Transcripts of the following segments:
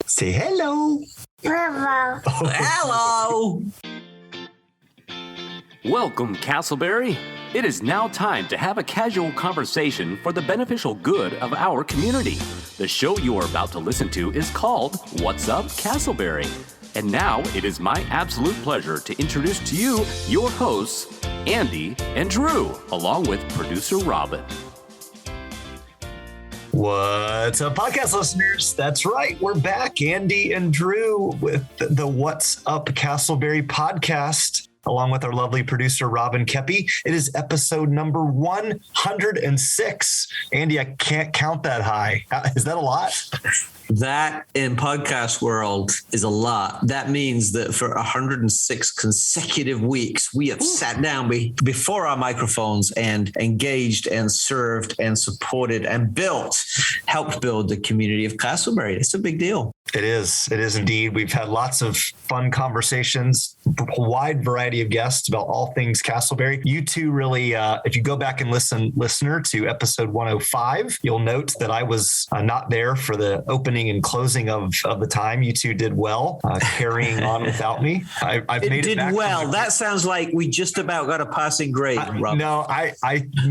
Say hello. Hello. Hello. Welcome, Casselberry. It is now time to have a casual conversation for the beneficial good of our community. The show you are about to listen to is called What's Up, Casselberry? And now it is my absolute pleasure to introduce to you your hosts, Andy and Drew, along with producer Robin. What's up, podcast listeners? That's right. We're back, Andy and Drew, with the What's Up, Casselberry podcast, along with our lovely producer, Robin Koeppe. It is episode number 106. Andy, I can't count that high. Is that a lot? That in podcast world is a lot. That means that for 106 consecutive weeks, we have sat down before our microphones and engaged and served and supported and helped build the community of Casselberry. It's a big deal. It is. It is indeed. We've had lots of fun conversations, a wide variety of guests about all things Casselberry. You two really, if you go back and listener, to episode 105, you'll note that I was not there for the opening and closing of the time. You two did well, carrying on without me. I've made it back. Well. That sounds like we just about got a passing grade, Rob. No, I,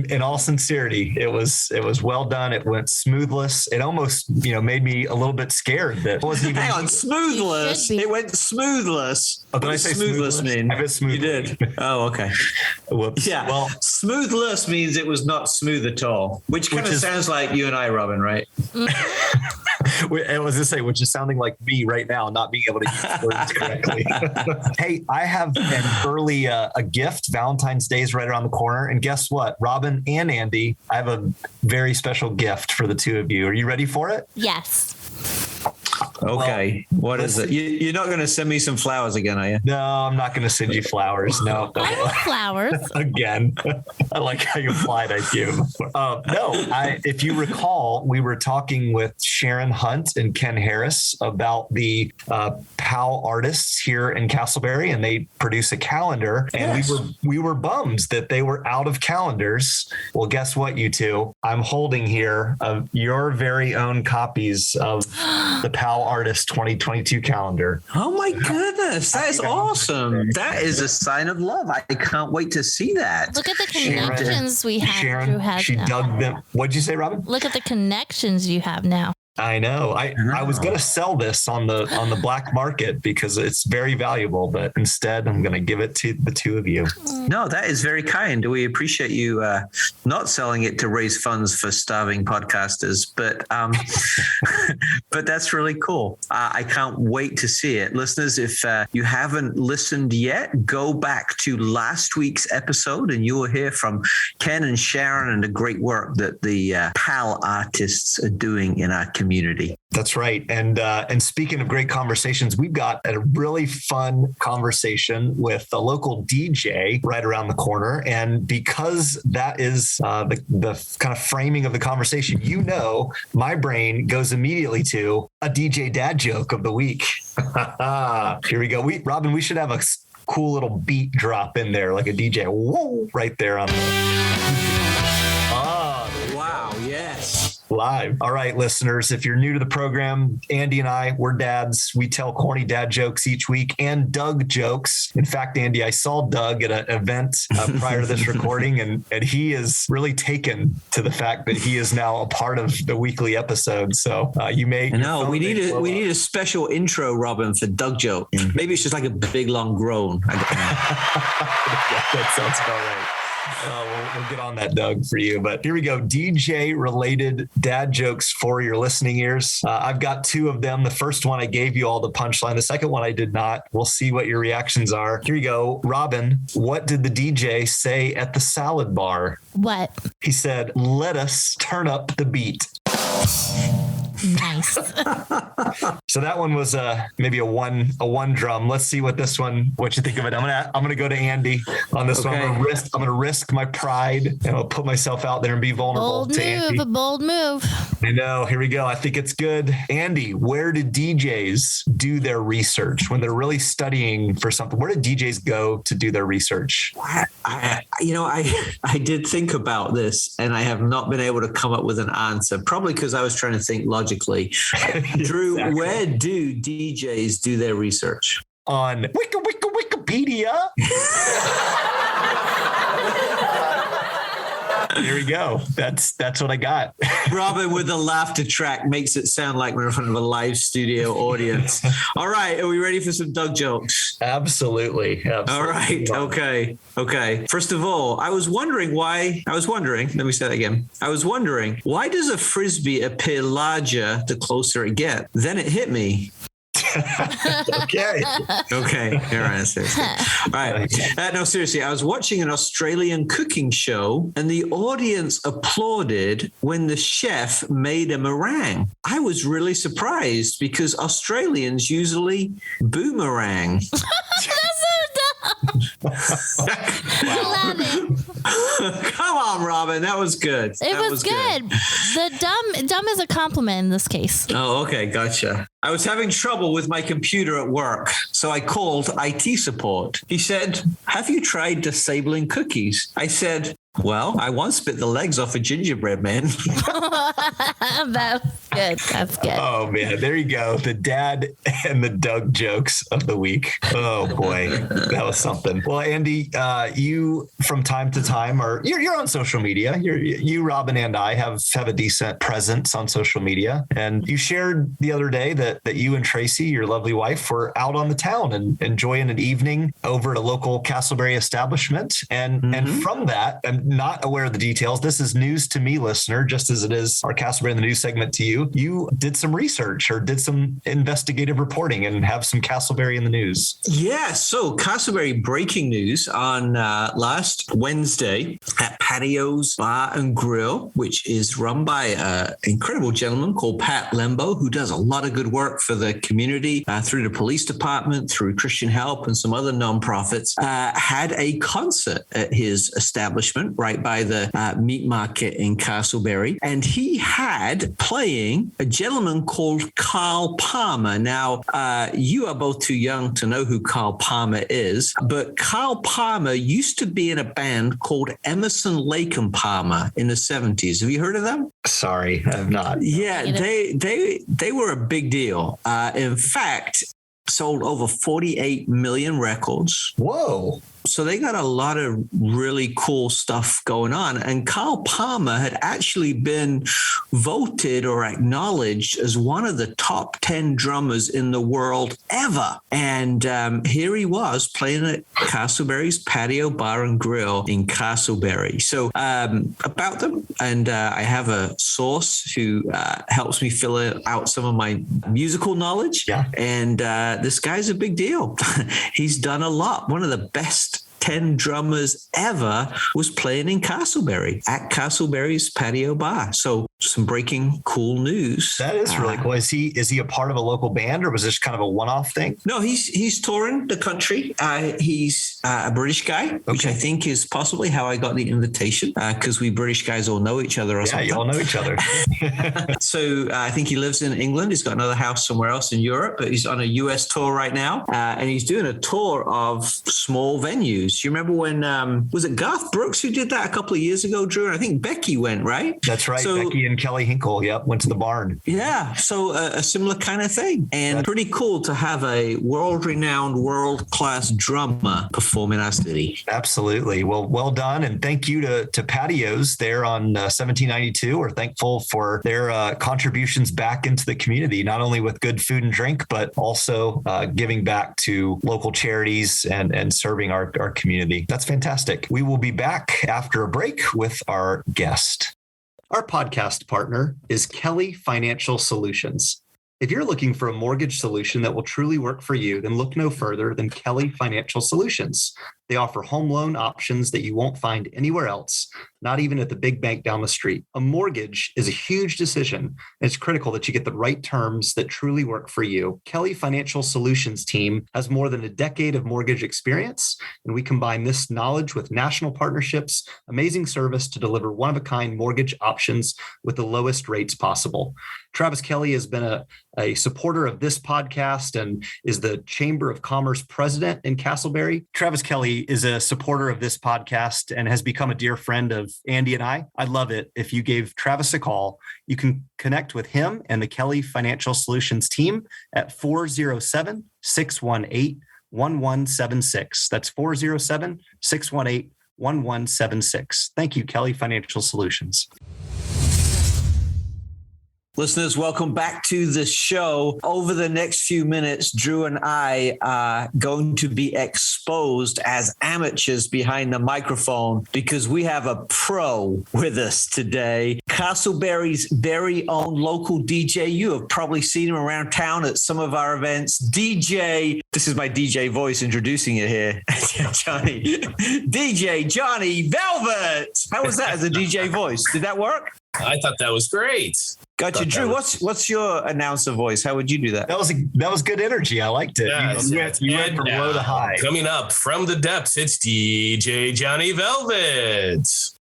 in all sincerity, it was well done. It went smoothless. It almost, made me a little bit scared that it wasn't even. Hang on, smoothless. It went smoothless. Oh, did I say smoothless mean? I bet smoothless. You did. Oh, okay. Whoops. Yeah. Well, smoothless means it was not smooth at all, which kind of sounds like you and I, Robin, right? I was going to say, which is sounding like me right now, not being able to use words correctly. Hey, I have an early a gift. Valentine's Day is right around the corner. And guess what? Robin and Andy, I have a very special gift for the two of you. Are you ready for it? Yes. Okay. Well, what is it? You're not going to send me some flowers again, are you? No, I'm not going to send you flowers. No. I love flowers. Again. I like how you applied IQ. If you recall, we were talking with Sharon Hunt and Ken Harris about the PAL artists here in Casselberry, and they produce a calendar. And yes. we were bummed that they were out of calendars. Well, guess what, you two? I'm holding here of your very own copies of the PAL Artist 2022 calendar. Oh my goodness, that is awesome. That is a sign of love. I can't wait to see that. Look at the connections we have. Sharon, Drew has she now. dug them. What'd you say, Robin? Look at the connections you have now. I know. I was going to sell this on the black market because it's very valuable, but instead I'm going to give it to the two of you. No, that is very kind. We appreciate you not selling it to raise funds for starving podcasters, but but that's really cool. I can't wait to see it. Listeners, if you haven't listened yet, go back to last week's episode and you will hear from Ken and Sharon and the great work that the PAL artists are doing in our community. That's right. And speaking of great conversations, we've got a really fun conversation with a local DJ right around the corner. And because that is the kind of framing of the conversation, my brain goes immediately to a DJ dad joke of the week. Here we go. Robin, we should have a cool little beat drop in there, like a DJ. Whoa, right there on the. Wow. Yes. Live. All right, listeners, if you're new to the program, Andy and I, we're dads. We tell corny dad jokes each week and Doug jokes. In fact, Andy, I saw Doug at an event prior to this recording, and he is really taken to the fact that he is now a part of the weekly episode. So you may. No, we need a special intro, Robin, for Doug joke. Maybe it's just like a big long groan. Yeah, that sounds about right. We'll get on that, Doug, for you. But here we go. DJ-related dad jokes for your listening ears. I've got two of them. The first one, I gave you all the punchline. The second one, I did not. We'll see what your reactions are. Here you go. Robin, what did the DJ say at the salad bar? What? He said, "Let us turn up the beat." Nice. So that one was maybe a one drum. Let's see what you think of it. I'm gonna go to Andy on this one. I'm gonna risk my pride and I'll put myself out there and be vulnerable to Andy. A bold move. I know. Here we go. I think it's good. Andy, where do DJs do their research when they're really studying for something? Where do DJs go to do their research? I did think about this and I have not been able to come up with an answer, probably because I was trying to think logically. Drew, exactly. Where Where do DJs do their research? On Wikipedia. There we go. That's what I got. Robin with the laughter track makes it sound like we're in front of a live studio audience. All right. Are we ready for some Doug jokes? Absolutely. All right. Okay. First of all, let me say that again. I was wondering, why does a Frisbee appear larger the closer it gets? Then it hit me. Okay. All right. No, seriously, I was watching an Australian cooking show and the audience applauded when the chef made a meringue. I was really surprised because Australians usually boomerang. Come on, Robin. That was good. It was good. The dumb is a compliment in this case. Oh, okay. Gotcha. I was having trouble with my computer at work, so I called IT support. He said, "Have you tried disabling cookies?" I said, "Well, I once bit the legs off a gingerbread man." That's good. Oh, man. There you go. The dad and the Doug jokes of the week. Oh, boy. That was something. Well, Andy, you from time to time you're on social media. You, Robin, and I have a decent presence on social media. And you shared the other day that you and Tracy, your lovely wife, were out on the town and enjoying an evening over at a local Casselberry establishment. And from that, I'm not aware of the details. This is news to me, listener, just as it is our Casselberry in the News segment to you. You did some research or did some investigative reporting and have some Casselberry in the News. Yeah, so Casselberry breaking news on last Wednesday at Patios Bar and Grill, which is run by an incredible gentleman called Pat Lembo, who does a lot of good work for the community through the police department, through Christian Help and some other nonprofits, had a concert at his establishment right by the meat market in Casselberry. And he had playing a gentleman called Carl Palmer. Now, you are both too young to know who Carl Palmer is, but Carl Palmer used to be in a band called Emerson, Lake and Palmer in the 70s. Have you heard of them? Sorry, I have not. Yeah, they were a big deal. In fact, sold over 48 million records. Whoa. So they got a lot of really cool stuff going on. And Carl Palmer had actually been voted or acknowledged as one of the top 10 drummers in the world ever. And here he was playing at Casselberry's Patio Bar and Grill in Casselberry. So about them, and I have a source who helps me fill out some of my musical knowledge. Yeah. And this guy's a big deal. He's done a lot. One of the best 10 drummers ever was playing in Casselberry at Casselberry's Patio Bar. So some breaking cool news. That is really cool. Is he a part of a local band or was this kind of a one-off thing? No, he's touring the country. He's a British guy, which I think is possibly how I got the invitation because we British guys all know each other or something. Yeah, you all know each other. So I think he lives in England. He's got another house somewhere else in Europe, but he's on a US tour right now. And he's doing a tour of small venues. You remember when, was it Garth Brooks who did that a couple of years ago, Drew? And I think Becky went, right? That's right. So, Becky and Kelly Hinkle, went to the barn. Yeah. So a similar kind of thing. And pretty cool to have a world-renowned, world-class drummer perform in our city. Absolutely. Well done. And thank you to Patios there on 1792. We're thankful for their contributions back into the community, not only with good food and drink, but also giving back to local charities and serving our community. That's fantastic. We will be back after a break with our guest. Our podcast partner is Kelly Financial Solutions. If you're looking for a mortgage solution that will truly work for you, then look no further than Kelly Financial Solutions. They offer home loan options that you won't find anywhere else, not even at the big bank down the street. A mortgage is a huge decision, and it's critical that you get the right terms that truly work for you. Kelly Financial Solutions team has more than a decade of mortgage experience, and we combine this knowledge with national partnerships, amazing service to deliver one-of-a-kind mortgage options with the lowest rates possible. Travis Kelly has been a supporter of this podcast and is the Chamber of Commerce president in Casselberry. Travis Kelly Casselberry is a supporter of this podcast and has become a dear friend of Andy and I. I'd love it if you gave Travis a call. You can connect with him and the Kelly Financial Solutions team at 407-618-1176. That's 407-618-1176. Thank you, Kelly Financial Solutions. Listeners, welcome back to the show. Over the next few minutes, Drew and I are going to be exposed as amateurs behind the microphone because we have a pro with us today. Casselberry's very own local DJ. You have probably seen him around town at some of our events. DJ, this is my DJ voice introducing you here, Johnny. DJ Johnny Velvet. How was that as a DJ voice? Did that work? I thought that was great. Gotcha. Drew, what's your announcer voice? How would you do that? That was good energy. I liked it. Yes, you went from low to high. Coming up from the depths, it's DJ Johnny Velvet.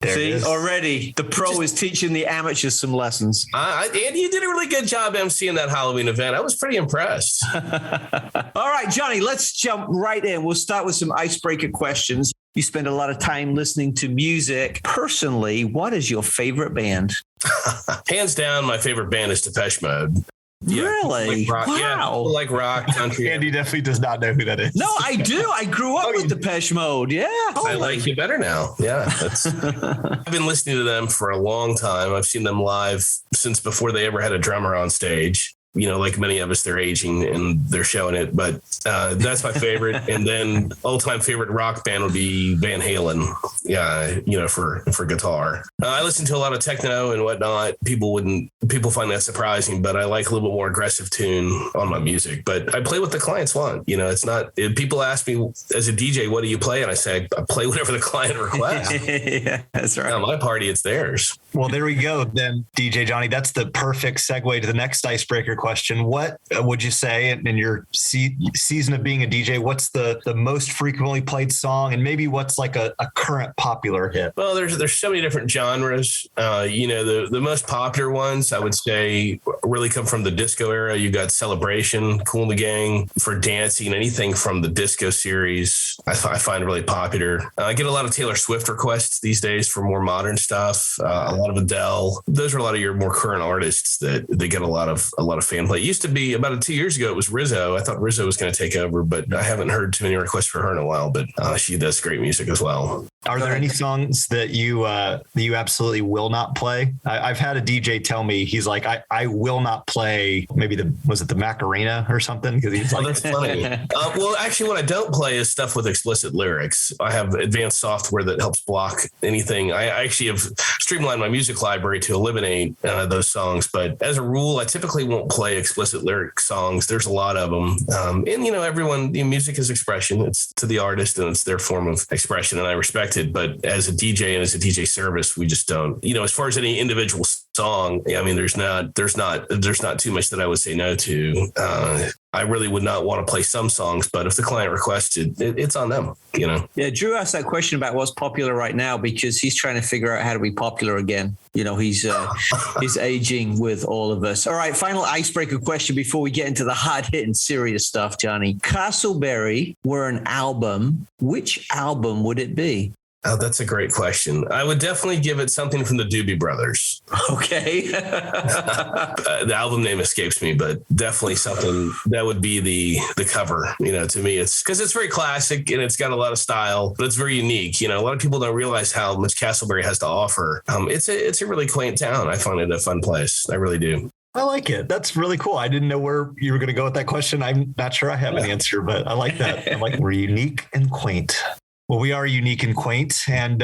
See, already the pro is teaching the amateurs some lessons. Andy, you did a really good job emceeing that Halloween event. I was pretty impressed. All right, Johnny, let's jump right in. We'll start with some icebreaker questions. You spend a lot of time listening to music. Personally, what is your favorite band? Hands down, my favorite band is Depeche Mode. Yeah, really? like rock, wow. Yeah, like rock, country. Andy definitely does not know who that is. No, I do. I grew up with Depeche Mode. Yeah. I like you better now. Yeah. I've been listening to them for a long time. I've seen them live since before they ever had a drummer on stage. You know, like many of us, they're aging and they're showing it, but that's my favorite. And then all-time favorite rock band would be Van Halen. Yeah, you know, for guitar. I listen to a lot of techno and whatnot. People find that surprising, but I like a little bit more aggressive tune on my music. But I play what the clients want. You know, it's not. People ask me as a DJ, what do you play? And I say I play whatever the client requests. Yeah, that's right. On my party, it's theirs. Well, there we go. Then, DJ Johnny, that's the perfect segue to the next icebreaker question. What would you say in your season of being a DJ, what's the most frequently played song, and maybe what's like a current popular hit? Well, there's so many different genres. You know, the most popular ones I would say really come from the disco era. You got Celebration, Kool and the Gang. For dancing, anything from the disco series I find really popular. I get a lot of Taylor Swift requests these days for more modern stuff. A lot of Adele. Those are a lot of your more current artists that they get a lot of fan play. It used to be about 2 years ago, it was Rizzo. I thought Rizzo was going to take over, but I haven't heard too many requests for her in a while, but she does great music as well. Are there any songs that you absolutely will not play? I've had a DJ tell me, he's like, I will not play maybe was it the Macarena or something? Because he's like, that's funny. Well, actually, what I don't play is stuff with explicit lyrics. I have advanced software that helps block anything. I actually have streamlined my music library to eliminate those songs. But as a rule, I typically won't play explicit lyric songs. There's a lot of them. And, you know, music is expression. It's to the artist and it's their form of expression. And I respect it. But as a DJ and as a DJ service, we just don't, you know, as far as any individual song, I mean, there's not too much that I would say no to. I really would not want to play some songs, but if the client requested, it's on them, you know? Yeah, Drew asked that question about what's popular right now because he's trying to figure out how to be popular again. You know, he's aging with all of us. All right, final icebreaker question before we get into the hard-hitting serious stuff, Johnny. Casselberry were an album. Which album would it be? Oh, that's a great question. I would definitely give it something from the Doobie Brothers. Okay. The album name escapes me, but definitely something that would be the cover. You know, to me, it's because it's very classic and it's got a lot of style, but it's very unique. You know, a lot of people don't realize how much Casselberry has to offer. It's a really quaint town. I find it a fun place. I really do. I like it. That's really cool. I didn't know where you were going to go with that question. I'm not sure I have an answer, but I like that. I like we're unique and quaint. Well, we are unique and quaint. And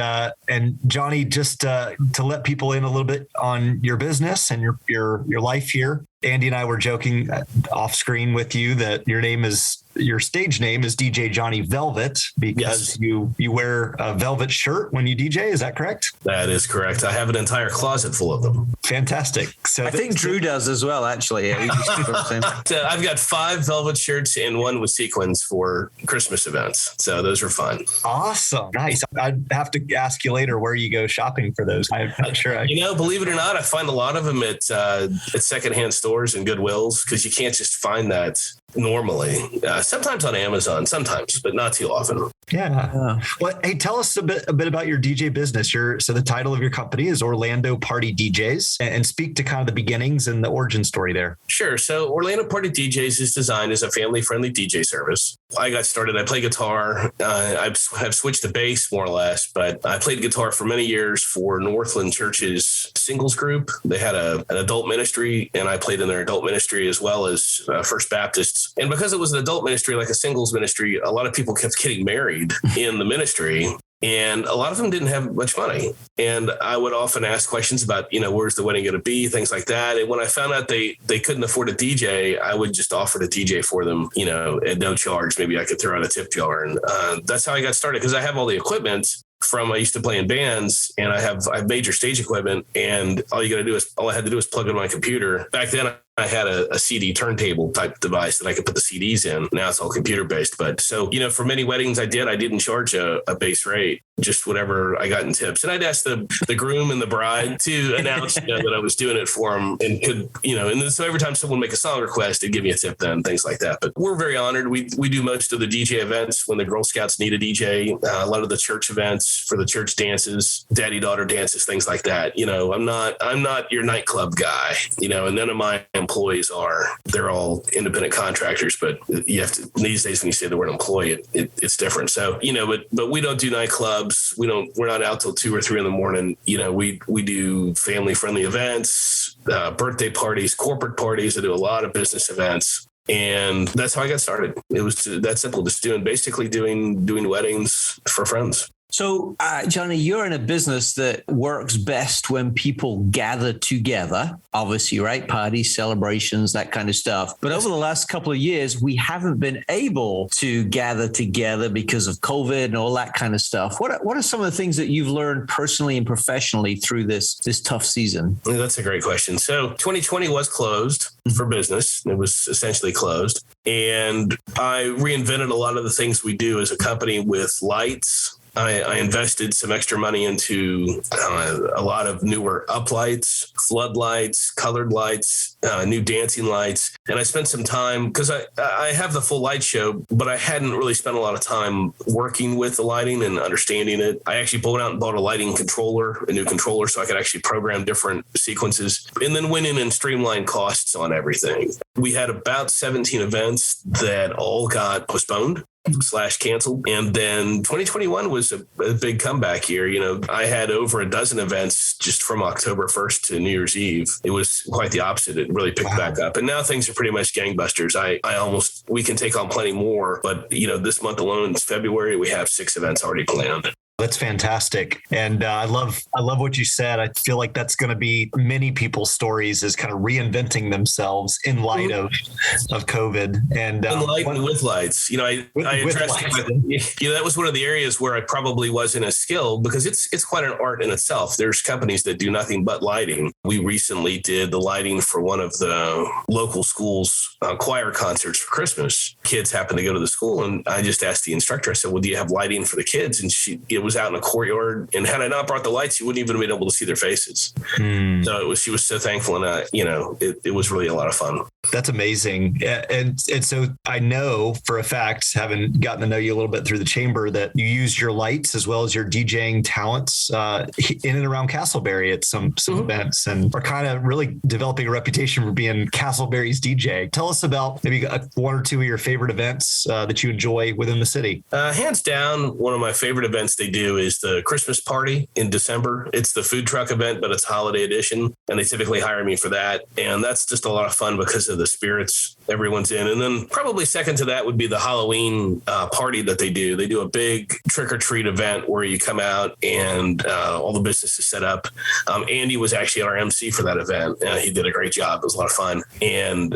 Johnny, just to let people in a little bit on your business and your life here, Andy and I were joking off screen with you that your stage name is DJ Johnny Velvet because you wear a velvet shirt when you DJ. Is that correct? That is correct. I have an entire closet full of them. Fantastic. So I think Drew does as well, actually. Yeah, I've got 5 velvet shirts and 1 with sequins for Christmas events. So those are fun. Awesome. Nice. I'd have to ask you later where you go shopping for those. I'm not sure. You know, believe it or not, I find a lot of them at secondhand stores. stores and Goodwills, because you can't just find that normally. Sometimes on Amazon, sometimes, but not too often. Yeah. Well, hey, tell us a bit about your DJ business. So the title of your company is Orlando Party DJs, and speak to kind of the beginnings and the origin story there. Sure. So Orlando Party DJs is designed as a family-friendly DJ service. I got started. I play guitar. I've switched to bass more or less, but I played guitar for many years for Northland Church's singles group. They had an adult ministry, and I played in their adult ministry as well as First Baptists. And because it was an adult ministry, like a singles ministry, a lot of people kept getting married in the ministry. And a lot of them didn't have much money. And I would often ask questions about, where's the wedding going to be, things like that. And when I found out they couldn't afford a DJ, I would just offer to DJ for them, at no charge. Maybe I could throw out a tip jar. And that's how I got started, because I have all the equipment I used to play in bands, and I have major stage equipment, and all I had to do is plug in my computer. Back then I had a CD turntable type device that I could put the CDs in. Now it's all computer based. But so, for mmany weddings I didn't charge a base rate, just whatever I got in tips. And I'd ask the groom and the bride to announce that I was doing it for them, and could, and then so every time someone make a song request, they'd give me a tip then, things like that. But we're very honored. We do most of the DJ events when the Girl Scouts need a DJ, a lot of the church events for the church dances, daddy-daughter dances, things like that. I'm not your nightclub guy, and none of my employees are. They're all independent contractors, but you have to, these days when you say the word employee, it's different. So, but we don't do nightclubs. We're not out till 2 or 3 in the morning. We do family friendly events, birthday parties, corporate parties. I do a lot of business events. And that's how I got started. It was that simple, just doing weddings for friends. So, Johnny, you're in a business that works best when people gather together, obviously, right? Parties, celebrations, that kind of stuff. But over the last couple of years, we haven't been able to gather together because of COVID and all that kind of stuff. What are some of the things that you've learned personally and professionally through this tough season? That's a great question. So 2020 was closed for business. It was essentially closed. And I reinvented a lot of the things we do as a company with lights. I invested some extra money into a lot of newer uplights, floodlights, colored lights, new dancing lights. And I spent some time, because I have the full light show, but I hadn't really spent a lot of time working with the lighting and understanding it. I actually pulled out and bought a new controller, so I could actually program different sequences, and then went in and streamlined costs on everything. We had about 17 events that all got postponed / canceled. And then 2021 was a big comeback year. I had over a dozen events just from October 1st to New Year's Eve. It was quite the opposite. It really picked back up. And now things are pretty much gangbusters. We can take on plenty more, but this month alone, it's February, we have 6 events already planned. That's fantastic. And I love what you said. I feel like that's going to be many people's stories, is kind of reinventing themselves in light of COVID. And with lights, I addressed that was one of the areas where I probably wasn't as skilled, because it's quite an art in itself. There's companies that do nothing but lighting. We recently did the lighting for one of the local schools' choir concerts for Christmas. Kids happened to go to the school, and I just asked the instructor, I said, well, do you have lighting for the kids? And it was out in a courtyard, and had I not brought the lights, you wouldn't even have been able to see their faces. So she was so thankful, and it was really a lot of fun. That's amazing. And so I know for a fact, having gotten to know you a little bit through the chamber, that you use your lights as well as your DJing talents in and around Casselberry at some events, and are kind of really developing a reputation for being Casselberry's DJ. Tell us about maybe 1 or 2 of your favorite events that you enjoy within the city. Hands down, one of my favorite events they do is the Christmas party in December. It's the food truck event, but it's holiday edition, and they typically hire me for that. And that's just a lot of fun because of the spirits everyone's in. And then probably second to that would be the Halloween party that they do. They do a big trick or treat event where you come out and all the business is set up. Andy was actually our MC for that event. He did a great job. It was a lot of fun. And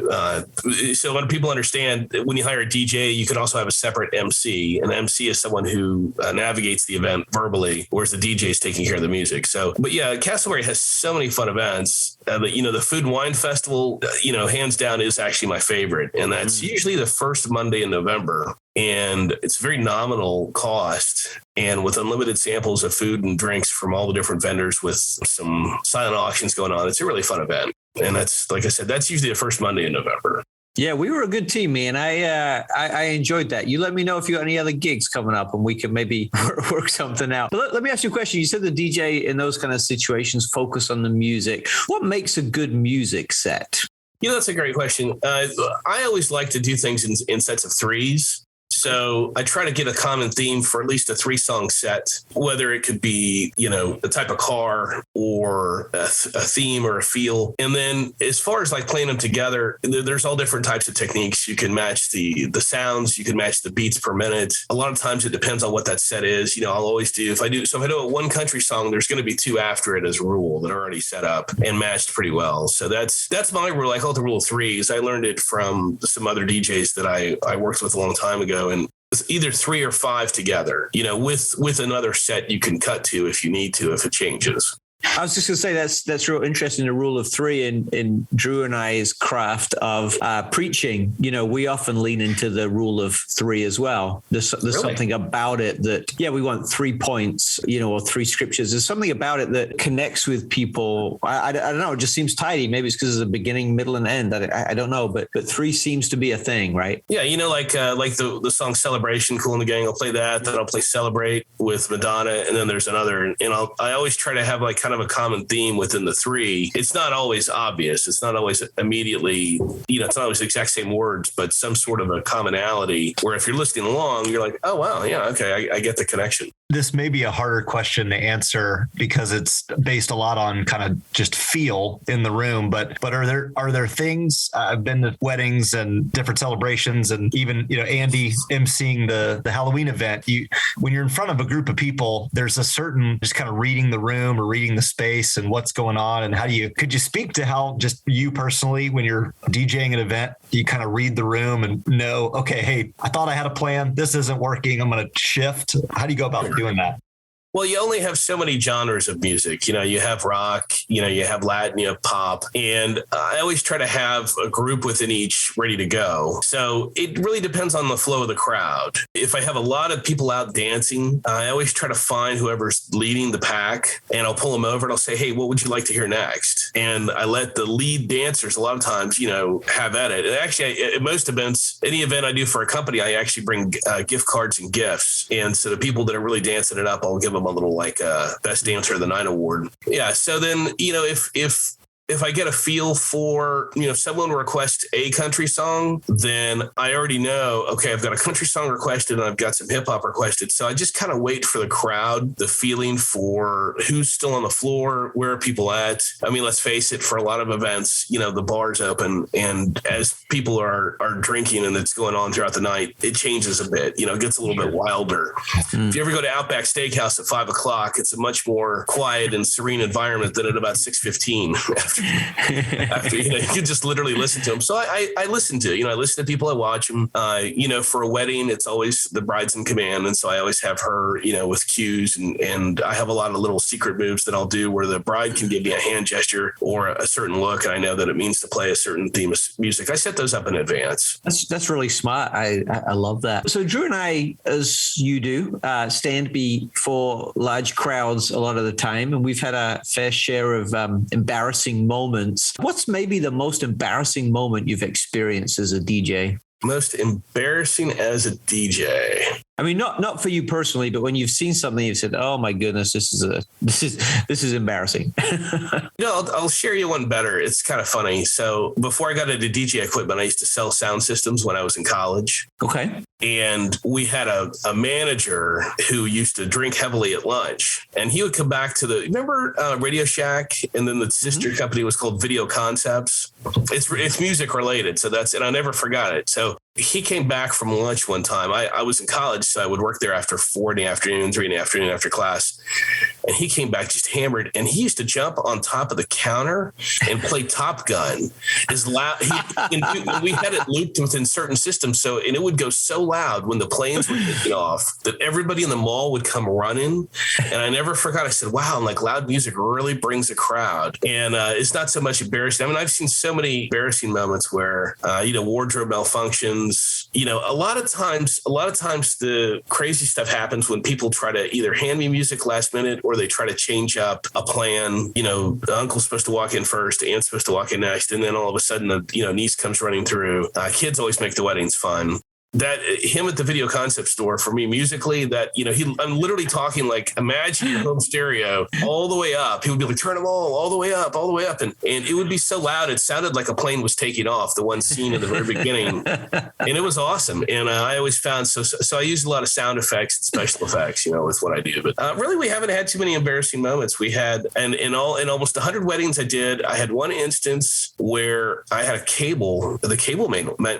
so a lot of people understand that when you hire a DJ, you could also have a separate MC. An MC is someone who navigates the event verbally, whereas the DJ is taking care of the music. So, but yeah, Casselberry has so many fun events. The Food and Wine Festival, hands down is actually my favorite. And that's usually the first Monday in November. And it's very nominal cost, and with unlimited samples of food and drinks from all the different vendors, with some silent auctions going on. It's a really fun event. And that's, like I said, that's usually the first Monday in November. Yeah, we were a good team, man. I enjoyed that. You let me know if you got any other gigs coming up and we can maybe work something out. But let me ask you a question. You said the DJ in those kind of situations focus on the music. What makes a good music set? That's a great question. I always like to do things in sets of threes. So I try to get a common theme for at least a 3-song set, whether it could be, a type of car or a theme or a feel. And then as far as like playing them together, there's all different types of techniques. You can match the sounds, you can match the beats per minute. A lot of times it depends on what that set is. I'll always do, if I do a one country song, there's going to be 2 after it as a rule that are already set up and matched pretty well. So that's my rule. I call it the rule of 3s. I learned it from some other DJs that I worked with a long time ago. And it's either 3 or 5 together, with another set you can cut to if you need to, if it changes. I was just going to say that's real interesting, the rule of 3 in Drew and I's craft of preaching. We often lean into the rule of 3 as well. There's really? Something about it that, we want 3 points, or 3 scriptures. There's something about it that connects with people. I don't know. It just seems tidy. Maybe it's because of the beginning, middle, and end. I don't know, but 3 seems to be a thing, right? Yeah, like the song Celebration, Cool in the Gang. I'll play that. Then I'll play Celebrate with Madonna, and then there's another. And I always try to have like kind of a common theme within the 3. It's not always obvious. It's not always immediately, it's not always the exact same words, but some sort of a commonality where if you're listening along, you're like, oh, wow. Yeah. Okay. I get the connection. This may be a harder question to answer because it's based a lot on kind of just feel in the room. But are there things? I've been to weddings and different celebrations, and even Andy emceeing the Halloween event. When you're in front of a group of people, there's a certain just kind of reading the room or reading the space and what's going on, and could you speak to how just you personally, when you're DJing an event, you kind of read the room and know, okay, hey, I thought I had a plan. This isn't working. I'm going to shift. How do you go about doing that? Well, you only have so many genres of music. You have rock, you have Latin, you have pop. And I always try to have a group within each ready to go. So it really depends on the flow of the crowd. If I have a lot of people out dancing, I always try to find whoever's leading the pack, and I'll pull them over and I'll say, hey, what would you like to hear next? And I let the lead dancers a lot of times, have at it. And actually, at most events, any event I do for a company, I actually bring gift cards and gifts. And so the people that are really dancing it up, I'll give them a little best dancer of the night award. Yeah. So then, if I get a feel for, if someone requests a country song, then I already know, okay, I've got a country song requested and I've got some hip hop requested. So I just kind of wait for the crowd, the feeling for who's still on the floor, where are people at? I mean, let's face it, for a lot of events, the bar's open, and as people are drinking and it's going on throughout the night, it changes a bit, it gets a little bit wilder. If you ever go to Outback Steakhouse at 5:00, it's a much more quiet and serene environment than at about 6:15. After you can just literally listen to them. So I listen to, I listen to people, I watch them. For a wedding, it's always the bride's in command. And so I always have her, with cues, and I have a lot of little secret moves that I'll do where the bride can give me a hand gesture or a certain look. And I know that it means to play a certain theme of music. I set those up in advance. That's really smart. I love that. So Drew and I, as you do, stand before large crowds a lot of the time. And we've had a fair share of embarrassing moments. What's maybe the most embarrassing moment you've experienced as a DJ? Most embarrassing as a DJ. I mean, not for you personally, but when you've seen something, you've said, "Oh my goodness, this is embarrassing." I'll share you one better. It's kind of funny. So before I got into DJ equipment, I used to sell sound systems when I was in college. Okay. And we had a manager who used to drink heavily at lunch, and he would come back to remember Radio Shack, and then the sister company was called Video Concepts. It's music related, so and I never forgot it. So he came back from lunch one time. I was in college, so I would work there after 4 in the afternoon, 3 in the afternoon after class. And he came back just hammered, and he used to jump on top of the counter and play Top Gun as loud. We had it looped within certain systems, and it would go so loud when the planes were taking off that everybody in the mall would come running. And I never forgot. I said, "Wow!" And loud music really brings a crowd, and it's not so much embarrassing. I mean, I've seen so many embarrassing moments where wardrobe malfunctions. A lot of times the crazy stuff happens when people try to either hand me music last minute or or they try to change up a plan. Uncle's supposed to walk in first, aunt's supposed to walk in next, and then all of a sudden the niece comes running through. Kids always make the weddings fun. That him at the video concept store for me musically, I'm literally talking like, imagine your home stereo all the way up. He would be like, turn them all the way up. And it would be so loud. It sounded like a plane was taking off, the one scene in the very beginning. And it was awesome. And I always found, so I used a lot of sound effects and special effects, with what I do. But really, we haven't had too many embarrassing moments. We had, and in almost 100 weddings I did, I had one instance where I had the cable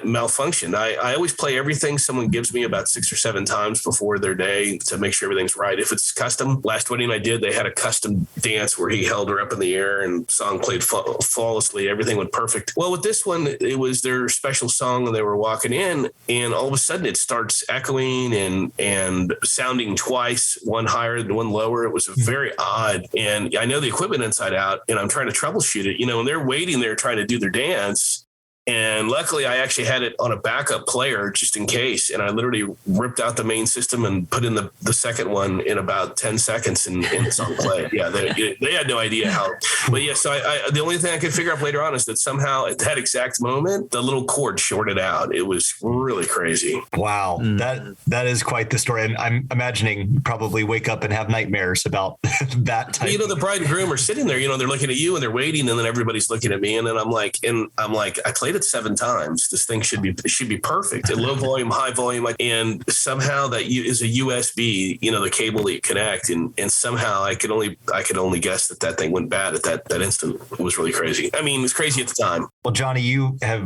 malfunction. I always play everything someone gives me about 6 or 7 times before their day to make sure everything's right. If it's custom, last wedding I did, they had a custom dance where he held her up in the air and song played flawlessly. Everything went perfect. Well, with this one, it was their special song and they were walking in, and all of a sudden it starts echoing and sounding twice, one higher and one lower. It was very odd. And I know the equipment inside out, and I'm trying to troubleshoot it, and they're waiting there trying to do their dance. And luckily, I actually had it on a backup player just in case. And I literally ripped out the main system and put in the second one in about 10 seconds and the song played. Yeah, they had no idea how. But yeah, so I the only thing I could figure out later on is that somehow at that exact moment, the little cord shorted out. It was really crazy. Wow. That is quite the story. And I'm imagining you probably wake up and have nightmares about that type. The bride and groom are sitting there, they're looking at you and they're waiting, and then everybody's looking at me. And then I'm like, I played it 7 times. This thing should be perfect at low volume, high volume, and somehow that is a USB, the cable that you connect, and somehow I could only guess that thing went bad at that instant. It was really crazy. I mean, it was crazy at the time. Well, Johnny,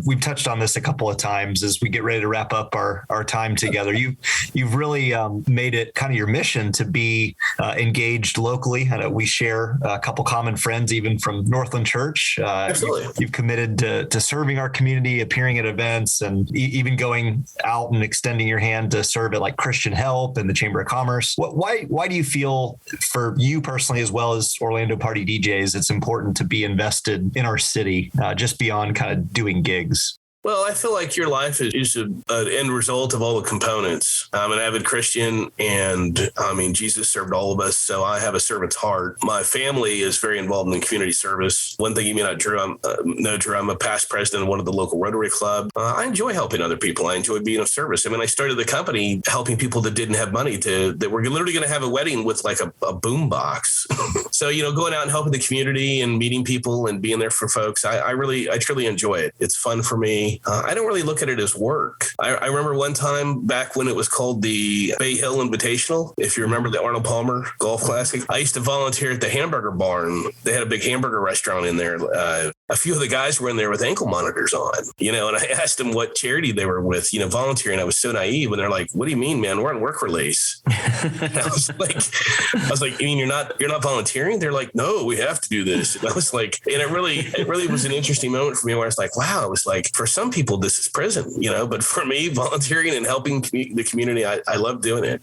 we've touched on this a couple of times as we get ready to wrap up our time together. You've really made it kind of your mission to be engaged locally. I know we share a couple common friends, even from Northland Church. Absolutely. You've committed to serving our community, appearing at events, and even going out and extending your hand to serve at like Christian Help and the Chamber of Commerce. Why do you feel, for you personally, as well as Orlando Party DJs, it's important to be invested in our city, just beyond kind of doing gigs? Well, I feel like your life is an end result of all the components. I'm an avid Christian, and Jesus served all of us, so I have a servant's heart. My family is very involved in community service. One thing you may not Drew, I'm a past president of one of the local Rotary Club. I enjoy helping other people. I enjoy being of service. I started the company helping people that didn't have money that were literally going to have a wedding with like a boom box. So, going out and helping the community and meeting people and being there for folks, I truly enjoy it. It's fun for me. I don't really look at it as work. I remember one time back when it was called the Bay Hill Invitational. If you remember the Arnold Palmer Golf Classic, I used to volunteer at the Hamburger Barn. They had a big hamburger restaurant in there. A few of the guys were in there with ankle monitors on, and I asked them what charity they were with, volunteering. I was so naive, and they're like, "What do you mean, man? We're on work release." I was like, "You mean you're not volunteering?" They're like, "No, we have to do this." And I was like, and it really was an interesting moment for me where I was like, wow, it was like, for some people, this is prison, but for me, volunteering and helping the community, I love doing it.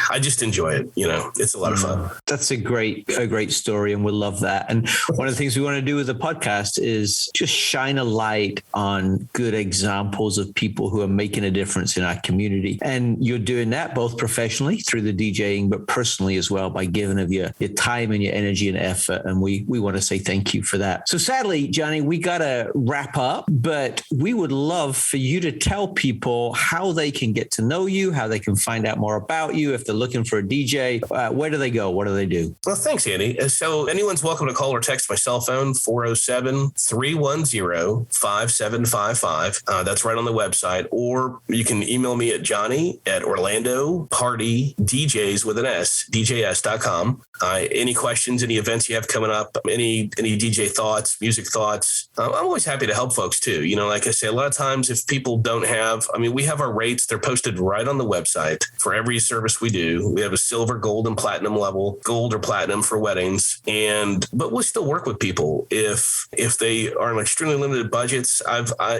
I just enjoy it. It's a lot of fun. That's a great story, and we'll love that. And one of the things we want to do with the podcast is just shine a light on good examples of people who are making a difference in our community. And you're doing that both professionally through the DJing, but personally as well by giving of your time and your energy and effort. And we want to say thank you for that. So sadly, Johnny, we got to wrap up, but we would love for you to tell people how they can get to know you, how they can find out more about you. If they're looking for a DJ, where do they go? What do they do? Well, thanks, Andy. So anyone's welcome to call or text my cell phone, 407-310-5755. That's right on the website. Or you can email me at johnny@orlandopardydjs with an S, DJS.com. Any questions, any events you have coming up, any DJ thoughts, music thoughts, I'm always happy to help folks too. Like I say, a lot of times if people don't have, we have our rates, they're posted right on the website for every service we do. We have a silver, gold, and platinum level, gold or platinum for weddings. But we'll still work with people if they are on extremely limited budgets.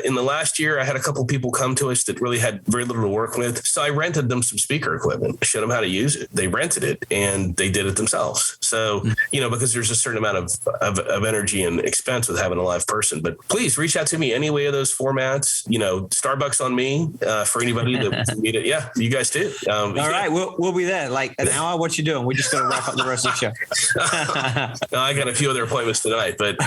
In the last year, I had a couple of people come to us that really had very little to work with. So I rented them some speaker equipment, showed them how to use it. They rented it and they did it themselves. So, because there's a certain amount of energy and expense with having a live person. But please reach out to me any way of those formats. Starbucks on me for anybody that need it. Yeah, you guys too. All right, we'll be there. Like an hour. What you doing? We're just going to wrap up the rest of the show. I got a few other appointments tonight, but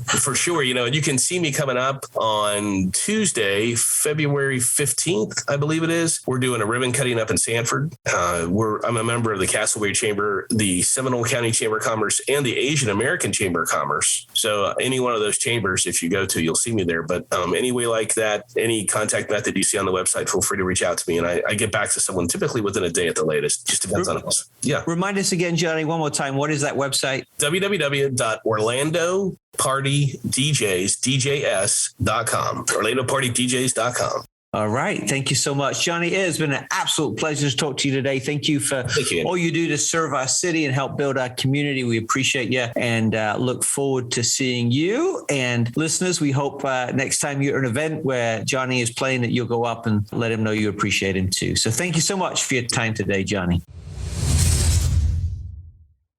for sure, you can see me coming up on Tuesday, February 15th, I believe it is. We're doing a ribbon cutting up in Sanford. I'm a member of the Casselberry Chamber, the Seminole County Chamber of Commerce, and the Asian American Chamber of Commerce. So any one of those chambers, if you go to, you'll see me there. But any way like that, any contact method you see on the website, feel free to reach out to me. And I get back to someone typically within a day at the latest. Just depends on us. Yeah. Remind us again, Johnny, one more time. What is that website? www.orlandopardydjs.com. OrlandoPartyDJs.com. All right. Thank you so much, Johnny. It has been an absolute pleasure to talk to you today. Thank you for all you do to serve our city and help build our community. We appreciate you and look forward to seeing you. And listeners, we hope next time you're at an event where Johnny is playing that you'll go up and let him know you appreciate him too. So thank you so much for your time today, Johnny.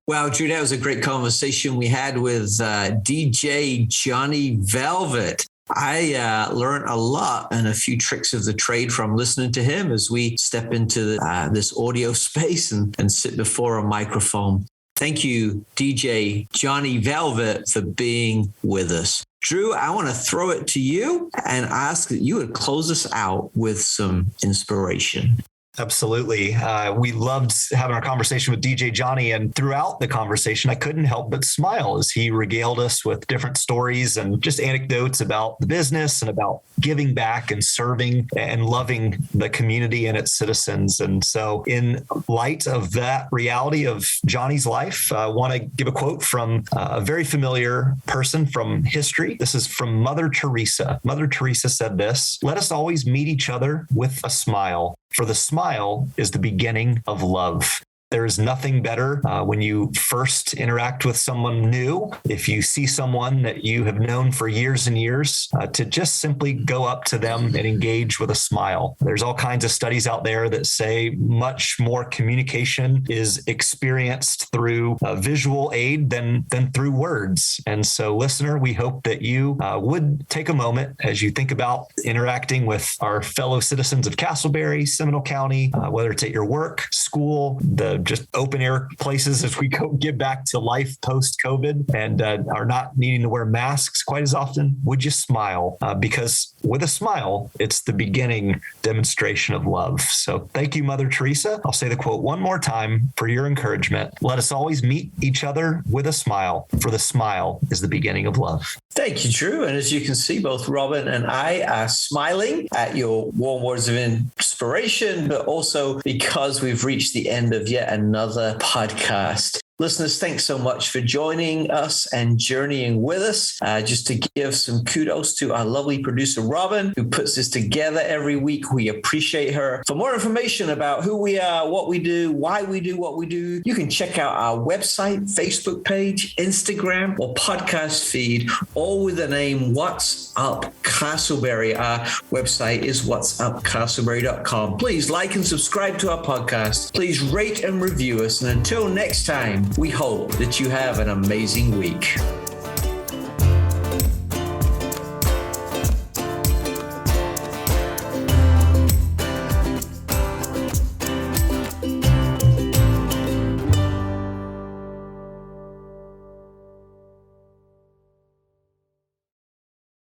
Wow, Drew, that was a great conversation we had with DJ Johnny Velvet. I learned a lot and a few tricks of the trade from listening to him as we step into this audio space and sit before a microphone. Thank you, DJ Johnny Velvet, for being with us. Drew, I want to throw it to you and ask that you would close us out with some inspiration. Absolutely. We loved having our conversation with DJ Johnny, and throughout the conversation, I couldn't help but smile as he regaled us with different stories and just anecdotes about the business and about giving back and serving and loving the community and its citizens. And so in light of that reality of Johnny's life, I want to give a quote from a very familiar person from history. This is from Mother Teresa. Mother Teresa said this: "Let us always meet each other with a smile, for the smile is the beginning of love." There is nothing better when you first interact with someone new. If you see someone that you have known for years and years, to just simply go up to them and engage with a smile. There's all kinds of studies out there that say much more communication is experienced through visual aid than through words. And so, listener, we hope that you would take a moment as you think about interacting with our fellow citizens of Casselberry, Seminole County, whether it's at your work, school, the just open air places as we go get back to life post-COVID and are not needing to wear masks quite as often. Would you smile? Because with a smile, it's the beginning demonstration of love. So thank you, Mother Teresa. I'll say the quote one more time for your encouragement. Let us always meet each other with a smile, for the smile is the beginning of love. Thank you, Drew. And as you can see, both Robin and I are smiling at your warm words of inspiration, but also because we've reached the end of yet another podcast. Listeners, thanks so much for joining us and journeying with us. Just to give some kudos to our lovely producer, Robin, who puts this together every week. We appreciate her. For more information about who we are, what we do, why we do what we do, you can check out our website, Facebook page, Instagram, or podcast feed, all with the name What's Up Casselberry. Our website is whatsupcasselberry.com. Please like and subscribe to our podcast. Please rate and review us. And until next time, we hope that you have an amazing week.